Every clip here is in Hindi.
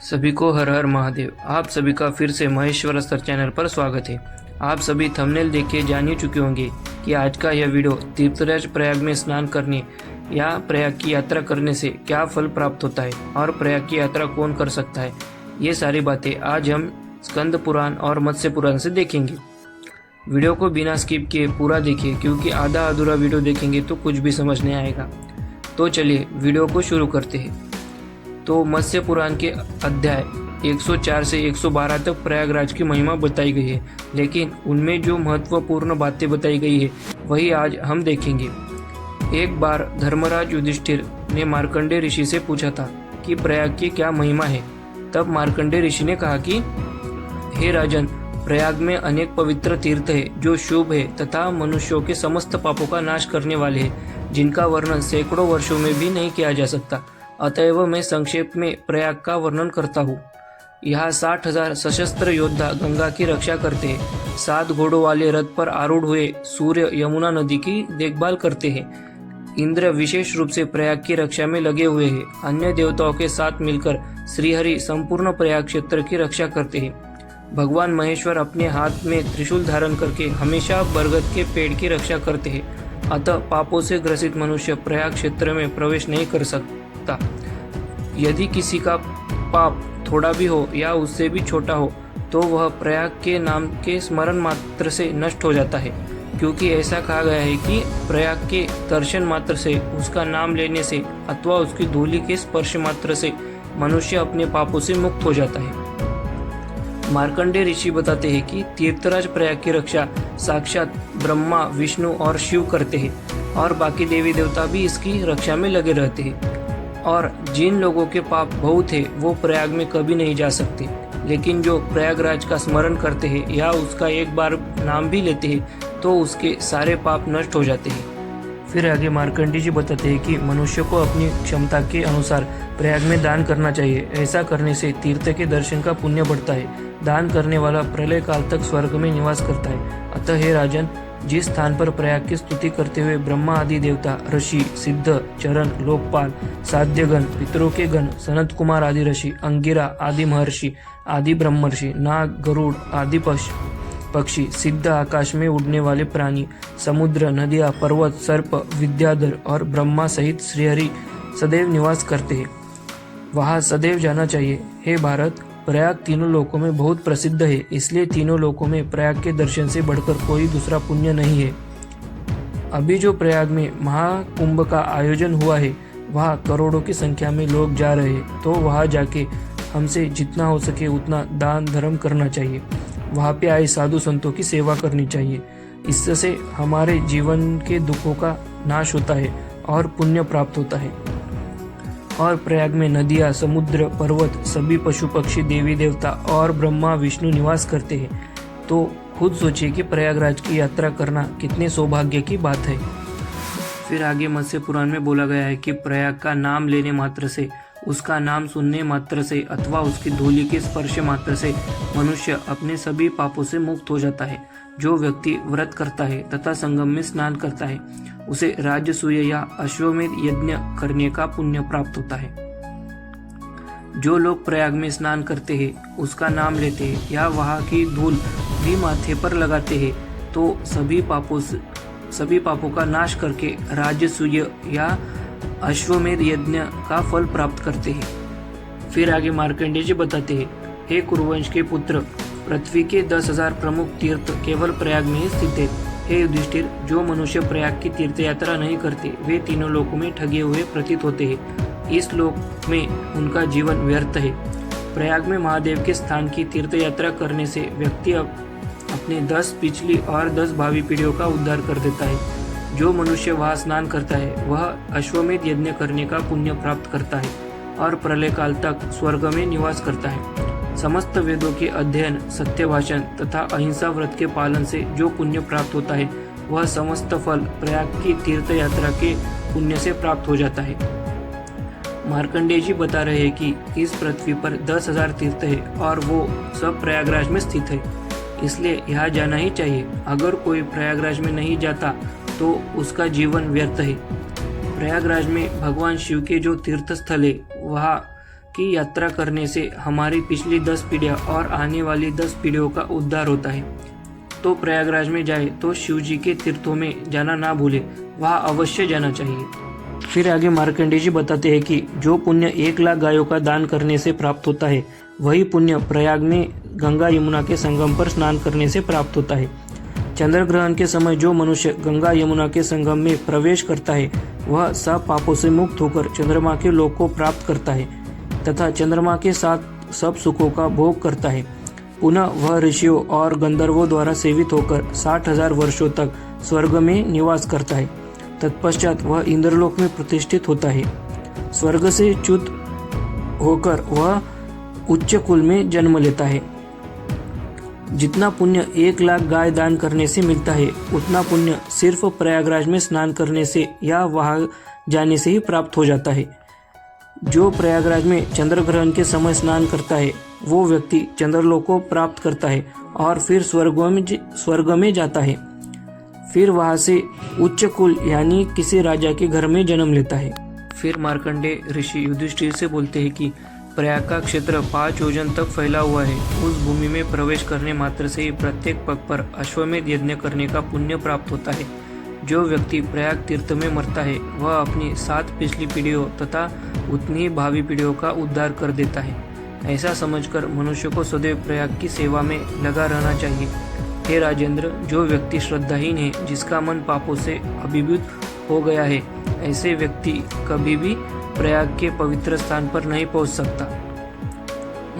सभी को हर हर महादेव। आप सभी का फिर से महेश्वर अस्त्र चैनल पर स्वागत है। आप सभी थंबनेल देख के जान ही चुके होंगे कि आज का यह वीडियो तीर्थराज प्रयाग में स्नान करने या प्रयाग की यात्रा करने से क्या फल प्राप्त होता है और प्रयाग की यात्रा कौन कर सकता है, ये सारी बातें आज हम स्कंद पुराण और मत्स्य पुराण से देखेंगे। वीडियो को बिना स्किप किए पूरा देखिए, क्योंकि आधा अधूरा वीडियो देखेंगे तो कुछ भी समझ नहीं आएगा। तो चलिए वीडियो को शुरू करते हैं। तो मत्स्य पुराण के अध्याय 104 से 112 तक प्रयागराज की महिमा बताई गई है, लेकिन उनमें जो महत्वपूर्ण बातें बताई गई है वही आज हम देखेंगे। एक बार धर्मराज युधिष्ठिर ने मार्कंडेय ऋषि से पूछा था कि प्रयाग की क्या महिमा है। तब मार्कंडेय ऋषि ने कहा कि हे राजन, प्रयाग में अनेक पवित्र तीर्थ है जो शुभ है तथा मनुष्यों के समस्त पापों का नाश करने वाले हैं, जिनका वर्णन सैकड़ों वर्षों में भी नहीं किया जा सकता। अतएव मैं संक्षेप में प्रयाग का वर्णन करता हूँ। यहाँ 60,000 सशस्त्र योद्धा गंगा की रक्षा करते हैं। 7 घोड़ों वाले रथ पर आरूढ़ हुए सूर्य यमुना नदी की देखभाल करते हैं। इंद्र विशेष रूप से प्रयाग की रक्षा में लगे हुए हैं। अन्य देवताओं के साथ मिलकर श्रीहरि संपूर्ण प्रयाग क्षेत्र की रक्षा करते हैं। भगवान महेश्वर अपने हाथ में त्रिशूल धारण करके हमेशा बरगद के पेड़ की रक्षा करते हैं। अतः पापों से ग्रसित मनुष्य प्रयाग क्षेत्र में प्रवेश नहीं कर सकता। यदि किसी का पाप थोड़ा भी हो या उससे भी छोटा हो तो वह प्रयाग के नाम के स्मरण मात्र से नष्ट हो जाता है, क्योंकि ऐसा कहा गया है कि प्रयाग के दर्शन मात्र से, उसका नाम लेने से अथवा उसकी धूलि के स्पर्श मात्र से मनुष्य अपने पापों से मुक्त हो जाता है। मार्कंडेय ऋषि बताते हैं कि तीर्थराज प्रयाग की रक्षा साक्षात ब्रह्मा, विष्णु और शिव करते हैं, और बाकी देवी देवता भी इसकी रक्षा में लगे रहते हैं। और जिन लोगों के पाप बहुत है वो प्रयाग में कभी नहीं जा सकते, लेकिन जो प्रयागराज का स्मरण करते हैं या उसका एक बार नाम भी लेते हैं तो उसके सारे पाप नष्ट हो जाते हैं। फिर आगे मार्कंडेय जी बताते हैं कि मनुष्य को अपनी क्षमता के अनुसार प्रयाग में दान करना चाहिए। ऐसा करने से तीर्थ के दर्शन का पुण्य बढ़ता है। दान करने वाला प्रलय काल तक स्वर्ग में निवास करता है। अतः हे राजन, जिस स्थान पर प्रयाग की स्तुति करते हुए ब्रह्मा आदि देवता, ऋषि, सिद्ध, चरण, लोकपाल, साध्यगण, पितरों के गण, सनत कुमार आदि ऋषि, अंगिरा आदि महर्षि, आदि ब्रह्मर्षि, नाग, गरुड़ आदि पक्षी, सिद्ध, आकाश में उड़ने वाले प्राणी, समुद्र, नदियाँ, पर्वत, सर्प, विद्याधर और ब्रह्मा सहित श्रीहरि सदैव निवास करते हैं। वहाँ सदैव जाना चाहिए। हे भारत, प्रयाग तीनों लोकों में बहुत प्रसिद्ध है, इसलिए तीनों लोकों में प्रयाग के दर्शन से बढ़कर कोई दूसरा पुण्य नहीं है। अभी जो प्रयाग में महाकुंभ का आयोजन हुआ है वहाँ करोड़ों की संख्या में लोग जा रहे हैं, तो वहाँ जाके हमसे जितना हो सके उतना दान धर्म करना चाहिए। वहाँ पे आए साधु संतों की सेवा करनी चाहिए। इससे हमारे जीवन के दुखों का नाश होता है और पुण्य प्राप्त होता है। और प्रयाग में नदियाँ, समुद्र, पर्वत, सभी पशु पक्षी, देवी देवता और ब्रह्मा विष्णु निवास करते हैं। तो खुद सोचिए कि प्रयागराज की यात्रा करना कितने सौभाग्य की बात है। फिर आगे मत्स्य पुराण में बोला गया है कि प्रयाग का नाम लेने मात्र से, उसका नाम सुनने मात्र से अथवा उसकी धूलि के स्पर्श मात्र से मनुष्य अपने सभी पापों से मुक्त हो जाता है। जो व्यक्ति व्रत करता है तथा संगम में स्नान करता है उसे राजसूय या अश्वमेध यज्ञ करने का पुण्य प्राप्त होता है। जो लोग प्रयाग में स्नान करते हैं, उसका नाम लेते हैं या वहाँ की धूल भी माथे पर लगाते हैं तो सभी पापों का नाश करके राजसूय या अश्वमेध यज्ञ का फल प्राप्त करते हैं। फिर आगे मार्कंडेय जी बताते हैं, हे कुरुवंश के पुत्र, पृथ्वी के 10,000 प्रमुख तीर्थ केवल प्रयाग में ही स्थित है। हे युधिष्ठिर, जो मनुष्य प्रयाग की तीर्थ यात्रा नहीं करते वे तीनों लोकों में ठगे हुए प्रतीत होते हैं। इस लोक में उनका जीवन व्यर्थ है। प्रयाग में महादेव के स्थान की तीर्थ यात्रा करने से व्यक्ति अपने 10 पिछली और 10 भावी पीढ़ियों का उद्धार कर देता है। जो मनुष्य वहाँ स्नान करता है वह अश्वमेध यज्ञ करने का पुण्य प्राप्त करता है और प्रलय काल तक स्वर्ग में निवास करता है। समस्त वेदों के अध्ययन, सत्य भाषण तथा अहिंसा व्रत के पालन से जो पुण्य प्राप्त होता है वह समस्त फल प्रयाग की तीर्थ यात्रा के पुण्य से प्राप्त हो जाता है। मार्कंडेय जी बता रहे हैं कि इस पृथ्वी पर 10,000 तीर्थ है और वो सब प्रयागराज में स्थित है, इसलिए यहाँ जाना ही चाहिए। अगर कोई प्रयागराज में नहीं जाता तो उसका जीवन व्यर्थ है। प्रयागराज में भगवान शिव के जो तीर्थ स्थल है वहाँ की यात्रा करने से हमारी पिछली 10 पीढ़ियां और आने वाली 10 पीढ़ियों का उद्धार होता है। तो प्रयागराज में जाए तो शिव जी के तीर्थों में जाना ना भूले, वहाँ अवश्य जाना चाहिए। फिर आगे मार्कंडेय जी बताते हैं कि जो पुण्य 1 लाख गायों का दान करने से प्राप्त होता है, वही पुण्य प्रयाग में गंगा यमुना के संगम पर स्नान करने से प्राप्त होता है। चंद्र ग्रहण के समय जो मनुष्य गंगा यमुना के संगम में प्रवेश करता है, वह सब पापों से मुक्त होकर चंद्रमा के लोक को प्राप्त करता है तथा चंद्रमा के साथ सब सुखों का भोग करता है। पुनः वह ऋषियों और गंधर्वों द्वारा सेवित होकर 60,000 वर्षों तक स्वर्ग में निवास करता है। तत्पश्चात वह इंद्रलोक में प्रतिष्ठित होता है। स्वर्ग से च्युत होकर वह उच्च कुल में जन्म लेता है। जितना पुण्य 1 लाख गाय दान करने से मिलता है, उतना पुण्य सिर्फ प्रयागराज में स्नान करने से या वहां जाने से ही प्राप्त हो जाता है। जो प्रयागराज में चंद्र ग्रहण के समय स्नान करता है, वो व्यक्ति चंद्रलोक को प्राप्त करता है और फिर स्वर्ग में जाता है। फिर वहां से उच्च कुल यानी किसी राजा के घर में जन्म लेता है। फिर मार्कंडेय ऋषि युधिष्ठिर से बोलते हैं कि प्रयाग का क्षेत्र 5 योजन तक फैला हुआ है। उस भूमि में प्रवेश करने मात्र से ही प्रत्येक पग पर अश्वमेध यज्ञ करने का पुण्य प्राप्त होता है। जो व्यक्ति प्रयाग तीर्थ में मरता है, वह अपनी 7 पिछली पीढ़ियों तथा उतनी ही भावी पीढ़ियों का उद्धार कर देता है। ऐसा समझकर मनुष्य को सदैव प्रयाग की सेवा में लगा रहना चाहिए। हे राजेंद्र, जो व्यक्ति श्रद्धाहीन है, जिसका मन पापों से अभिभूत हो गया है, ऐसे व्यक्ति कभी भी प्रयाग के पवित्र स्थान पर नहीं पहुंच सकता।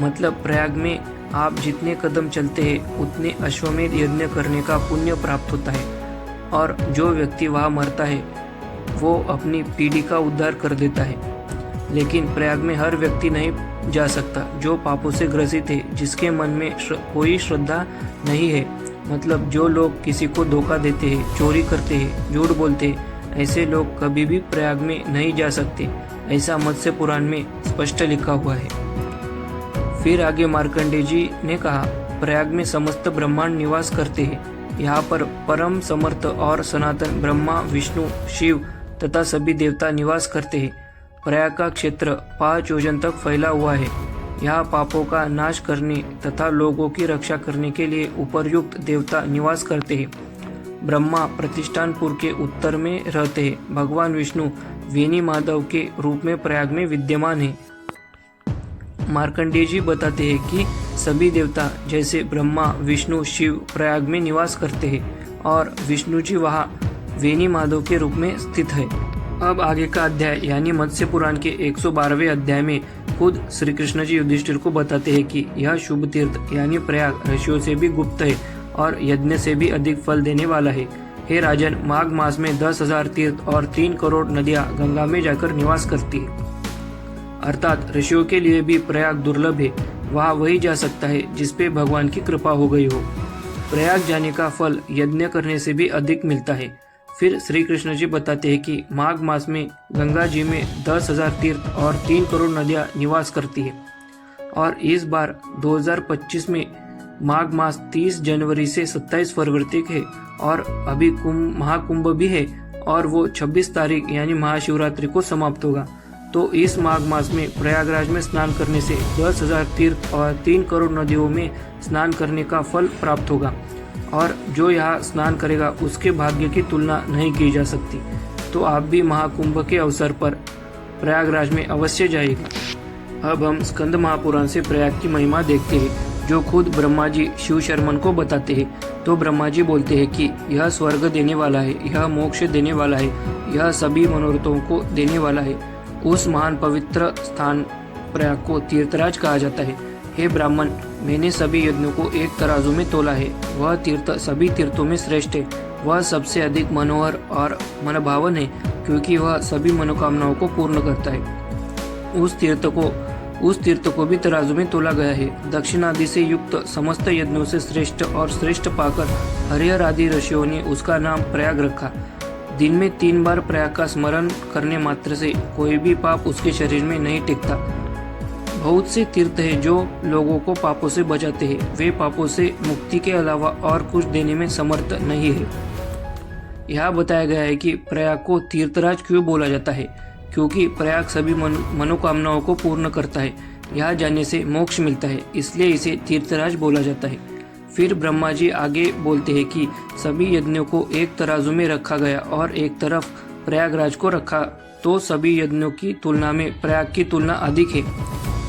मतलब प्रयाग में आप जितने कदम चलते हैं, उतने अश्वमेध यज्ञ करने का पुण्य प्राप्त होता है। और जो व्यक्ति वहाँ मरता है, वो अपनी पीढ़ी का उद्धार कर देता है। लेकिन प्रयाग में हर व्यक्ति नहीं जा सकता जो पापों से ग्रसित है, जिसके मन में कोई श्रद्धा नहीं है। मतलब जो लोग किसी को धोखा देते हैं, चोरी करते हैं, झूठ बोलते हैं, ऐसे लोग कभी भी प्रयाग में नहीं जा सकते। ऐसा मत्स्य पुराण में स्पष्ट लिखा हुआ है। फिर आगे मार्कंडेय जी ने कहा, प्रयाग में समस्त ब्रह्मांड निवास करते हैं। यहाँ पर परम समर्थ और सनातन ब्रह्मा, विष्णु, शिव तथा सभी देवता निवास करते हैं। प्रयाग का क्षेत्र 5 योजन तक फैला हुआ है। यहाँ पापों का नाश करने तथा लोगों की रक्षा करने के लिए उपर्युक्त देवता निवास करते हैं। ब्रह्मा प्रतिष्ठानपुर के उत्तर में रहते हैं। भगवान विष्णु वेणी माधव के रूप में प्रयाग में विद्यमान है। मार्कंडेय जी बताते हैं कि सभी देवता जैसे ब्रह्मा, विष्णु, शिव प्रयाग में निवास करते हैं और विष्णु जी वहाँ वेणी माधव के रूप में स्थित है। अब आगे का अध्याय यानी मत्स्य पुराण के 112वें अध्याय में खुद श्री कृष्ण जी युधिष्ठिर को बताते हैं कि यह शुभ तीर्थ यानी प्रयाग ऋषियों से भी गुप्त है और यज्ञ से भी अधिक फल देने वाला है। हे राजन, माघ मास में 10,000 तीर्थ और 3 करोड़ नदियां गंगा में जाकर निवास करती है। अर्थात ऋषियों के लिए भी प्रयाग दुर्लभ है। वहाँ वही जा सकता है जिसपे भगवान की कृपा हो गई हो। प्रयाग जाने का फल यज्ञ करने से भी अधिक मिलता है। फिर श्री कृष्ण जी बताते हैं कि माघ मास में गंगा जी में 10,000 तीर्थ और 3 करोड़ नदियां निवास करती है। और इस बार 2025 में माघ मास 30 जनवरी से 27 फरवरी तक है और अभी महाकुंभ भी है और वो 26 तारीख यानी महाशिवरात्रि को समाप्त होगा। तो इस माघ मास में प्रयागराज में स्नान करने से 10,000 तीर्थ और 3 करोड़ नदियों में स्नान करने का फल प्राप्त होगा और जो यहाँ स्नान करेगा उसके भाग्य की तुलना नहीं की जा सकती। तो आप भी महाकुंभ के अवसर पर प्रयागराज में अवश्य जाइएगा। अब हम स्कंद महापुराण से प्रयाग की महिमा देखते हैं, जो खुद ब्रह्मा जी शिव शर्मन को बताते हैं। तो ब्रह्मा जी बोलते हैं कि यह स्वर्ग देने वाला है, यह मोक्ष देने वाला है, यह सभी मनोरथों को देने वाला है। उस महान पवित्र स्थान प्रयाग को तीर्थराज कहा जाता है। हे ब्राह्मण, मैंने सभी यज्ञों को एक तराजू में तोला है। वह तीर्थ सभी तीर्थों में श्रेष्ठ है। वह सबसे अधिक मनोहर और मनभावन है, क्योंकि वह सभी मनोकामनाओं को पूर्ण करता है। उस तीर्थ को भी तराजू में तोला गया है। दक्षिणादि से युक्त समस्त यज्ञों से श्रेष्ठ और श्रेष्ठ पाकर हरिहर आदि ऋषियों ने उसका नाम प्रयाग रखा। दिन में 3 बार प्रयाग का स्मरण करने मात्र से कोई भी पाप उसके शरीर में नहीं टिकता। बहुत से तीर्थ है जो लोगों को पापों से बचाते हैं। वे पापों से मुक्ति के अलावा और कुछ देने में समर्थ नहीं है। यह बताया गया है कि प्रयाग को तीर्थराज क्यों बोला जाता है। क्योंकि प्रयाग सभी मनोकामनाओं को पूर्ण करता है। यहाँ जाने से मोक्ष मिलता है, इसलिए इसे तीर्थराज बोला जाता है। फिर ब्रह्मा जी आगे बोलते हैं कि सभी यज्ञों को एक तराजू में रखा गया और एक तरफ प्रयागराज को रखा, तो सभी यज्ञों की तुलना में प्रयाग की तुलना अधिक है।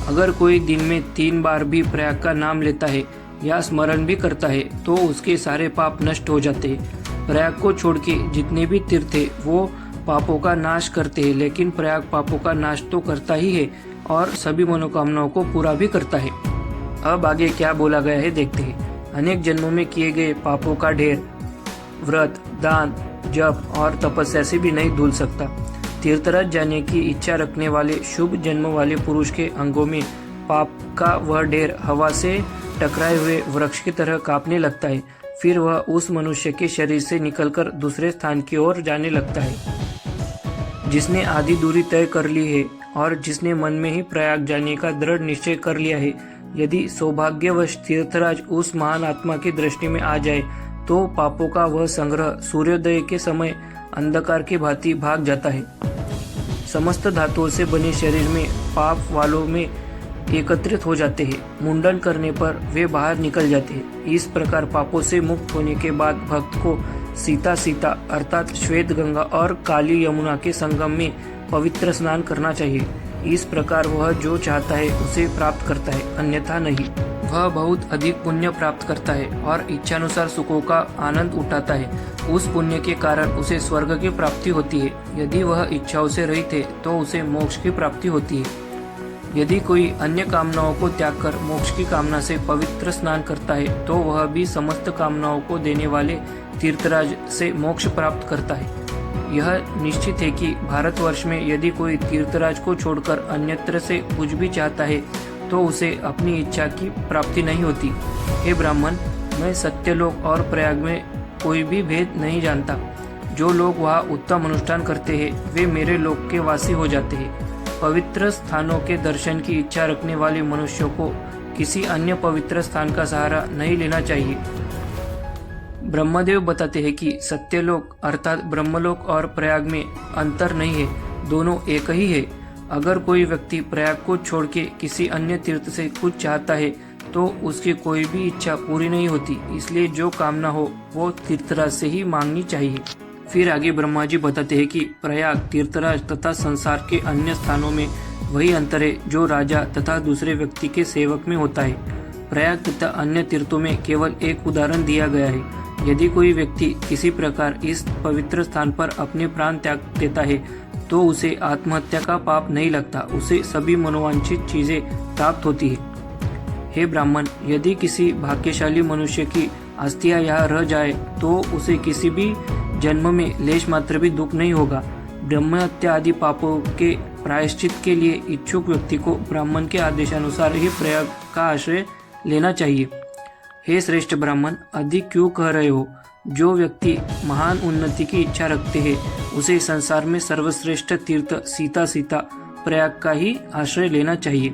अगर कोई दिन में 3 बार भी प्रयाग का नाम लेता है या स्मरण भी करता है तो उसके सारे पाप नष्ट हो जाते हैं। प्रयाग को छोड़ के जितने भी तीर्थ है वो पापों का नाश करते हैं, लेकिन प्रयाग पापों का नाश तो करता ही है और सभी मनोकामनाओं को पूरा भी करता है। अब आगे क्या बोला गया है देखते हैं। अनेक जन्मों में किए गए पापों का ढेर व्रत, दान, जप और तपस्या से भी नहीं धुल सकता। तीर्थराज जाने की इच्छा रखने वाले शुभ जन्म वाले पुरुष के अंगों में पाप का वह ढेर हवा से टकराए हुए वृक्ष की तरह कांपने लगता है। फिर वह उस मनुष्य के शरीर से निकलकर दूसरे स्थान की ओर जाने लगता है। जिसने आधी दूरी तय कर ली है और जिसने मन में ही प्रयाग जाने का दृढ़ निश्चय कर लिया है, यदि सौभाग्यवश तीर्थराज उस महान आत्मा की दृष्टि में आ जाए तो पापों का वह संग्रह सूर्योदय के समय अंधकार की भांति भाग जाता है। समस्त धातुओं से बने शरीर में पाप वालों में एकत्रित हो जाते हैं। मुंडन करने पर वे बाहर निकल जाते हैं। इस प्रकार पापों से मुक्त होने के बाद भक्त को सीता अर्थात श्वेत गंगा और काली यमुना के संगम में पवित्र स्नान करना चाहिए। इस प्रकार वह जो चाहता है उसे प्राप्त करता है, अन्यथा नहीं। वह बहुत अधिक पुण्य प्राप्त करता है और इच्छानुसार सुखों का आनंद उठाता है। उस पुण्य के कारण उसे स्वर्ग की प्राप्ति होती है। यदि वह इच्छाओं से रहित है तो उसे मोक्ष की प्राप्ति होती है। यदि कोई अन्य कामनाओं को त्याग कर मोक्ष की कामना से पवित्र स्नान करता है तो वह भी समस्त कामनाओं को देने वाले तीर्थराज से मोक्ष प्राप्त करता है। यह निश्चित है कि भारतवर्ष में यदि कोई तीर्थराज को छोड़कर अन्यत्र से कुछ भी चाहता है तो उसे अपनी इच्छा की प्राप्ति नहीं होती। हे ब्राह्मण, मैं सत्यलोक और प्रयाग में कोई भी भेद नहीं जानता। जो लोग वहाँ उत्तम अनुष्ठान करते हैं वे मेरे लोक के वासी हो जाते हैं। पवित्र स्थानों के दर्शन की इच्छा रखने वाले मनुष्यों को किसी अन्य पवित्र स्थान का सहारा नहीं लेना चाहिए। ब्रह्मदेव बताते हैं कि सत्यलोक अर्थात ब्रह्मलोक और प्रयाग में अंतर नहीं है, दोनों एक ही है। अगर कोई व्यक्ति प्रयाग को छोड़ के किसी अन्य तीर्थ से कुछ चाहता है तो उसकी कोई भी इच्छा पूरी नहीं होती। इसलिए जो कामना हो वो तीर्थराज से ही मांगनी चाहिए। फिर आगे ब्रह्मा जी बताते हैं कि प्रयाग, तीर्थराज तथा संसार के अन्य स्थानों में वही अंतर है जो राजा तथा दूसरे व्यक्ति के सेवक में होता है। प्रयाग तथा अन्य तीर्थों में केवल एक उदाहरण दिया गया है। यदि कोई व्यक्ति किसी प्रकार इस पवित्र स्थान पर अपने प्राण त्याग देता है तो उसे आत्महत्या का पाप नहीं लगता, उसे सभी मनोवांछित चीजें प्राप्त होती है। हे ब्राह्मण, यदि किसी भाग्यशाली मनुष्य की अस्थियां यहाँ रह जाए तो उसे किसी भी जन्म में लेश मात्र भी दुख नहीं होगा। ब्रह्म हत्या आदि पापों के प्रायश्चित के लिए इच्छुक व्यक्ति को ब्राह्मण के आदेशानुसार ही प्रयाग का आश्रय लेना चाहिए। हे श्रेष्ठ ब्राह्मण, अधिक क्यों कह रहे हो? जो व्यक्ति महान उन्नति की इच्छा रखते हैं उसे संसार में सर्वश्रेष्ठ तीर्थ सीता प्रयाग का ही आश्रय लेना चाहिए।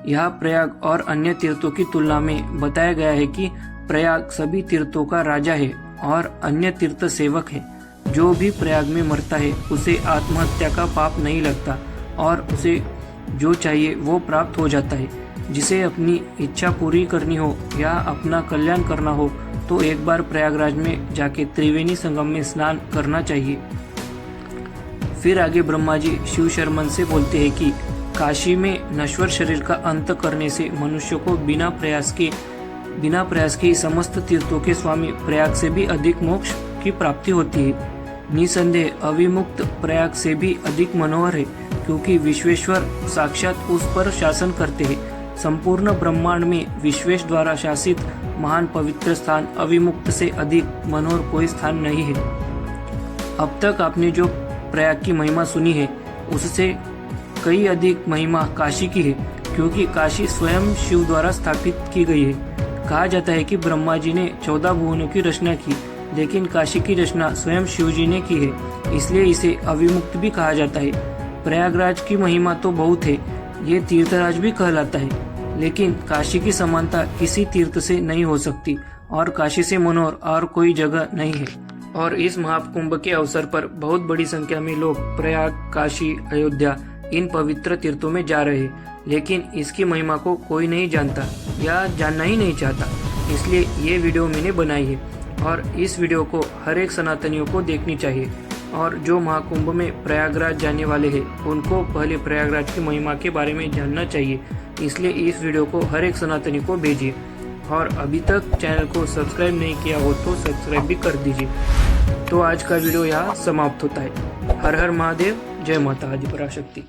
यह प्रयाग और अन्य तीर्थों की तुलना में बताया गया है कि प्रयाग सभी तीर्थों का राजा है और अन्य तीर्थ सेवक है। जो भी प्रयाग में मरता है उसे आत्महत्या का पाप नहीं लगता और उसे जो चाहिए वो प्राप्त हो जाता है। जिसे अपनी इच्छा पूरी करनी हो या अपना कल्याण करना हो तो एक बार प्रयागराज में जाके त्रिवेणी संगम में स्नान करना चाहिए। फिर आगे ब्रह्मा जी शिव शर्मन से बोलते हैं कि काशी में नश्वर शरीर का अंत करने से मनुष्य को बिना प्रयास के समस्त तीर्थों के स्वामी प्रयाग से भी अधिक मोक्ष की प्राप्ति होती है। निसंदेह अविमुक्त प्रयाग से भी अधिक मनोहर है, क्योंकि विश्वेश्वर साक्षात उस पर शासन करते हैं। संपूर्ण ब्रह्मांड में विश्वेश द्वारा शासित महान पवित्र स्थान अविमुक्त से अधिक मनोहर कोई स्थान नहीं है। अब तक आपने जो प्रयाग की महिमा सुनी है उससे कई अधिक महिमा काशी की है, क्योंकि काशी स्वयं शिव द्वारा स्थापित की गई है। कहा जाता है कि ब्रह्मा जी ने 14 भुवनों की रचना की, लेकिन काशी की रचना स्वयं शिव जी ने की है, इसलिए इसे अविमुक्त भी कहा जाता है। प्रयागराज की महिमा तो बहुत है, ये तीर्थराज भी कहलाता है, लेकिन काशी की समानता किसी तीर्थ से नहीं हो सकती और काशी से मनोहर और कोई जगह नहीं है। और इस महाकुंभ के अवसर पर बहुत बड़ी संख्या में लोग प्रयाग, काशी, अयोध्या इन पवित्र तीर्थों में जा रहे हैं, लेकिन इसकी महिमा को कोई नहीं जानता या जानना ही नहीं चाहता। इसलिए ये वीडियो मैंने बनाई है और इस वीडियो को हर एक सनातनियों को देखनी चाहिए। और जो महाकुंभ में प्रयागराज जाने वाले हैं उनको पहले प्रयागराज की महिमा के बारे में जानना चाहिए। इसलिए इस वीडियो को हर एक सनातनी को भेजिए और अभी तक चैनल को सब्सक्राइब नहीं किया हो तो सब्सक्राइब भी कर दीजिए। तो आज का वीडियो यहाँ समाप्त होता है। हर हर महादेव, जय माता आदि पराशक्ति।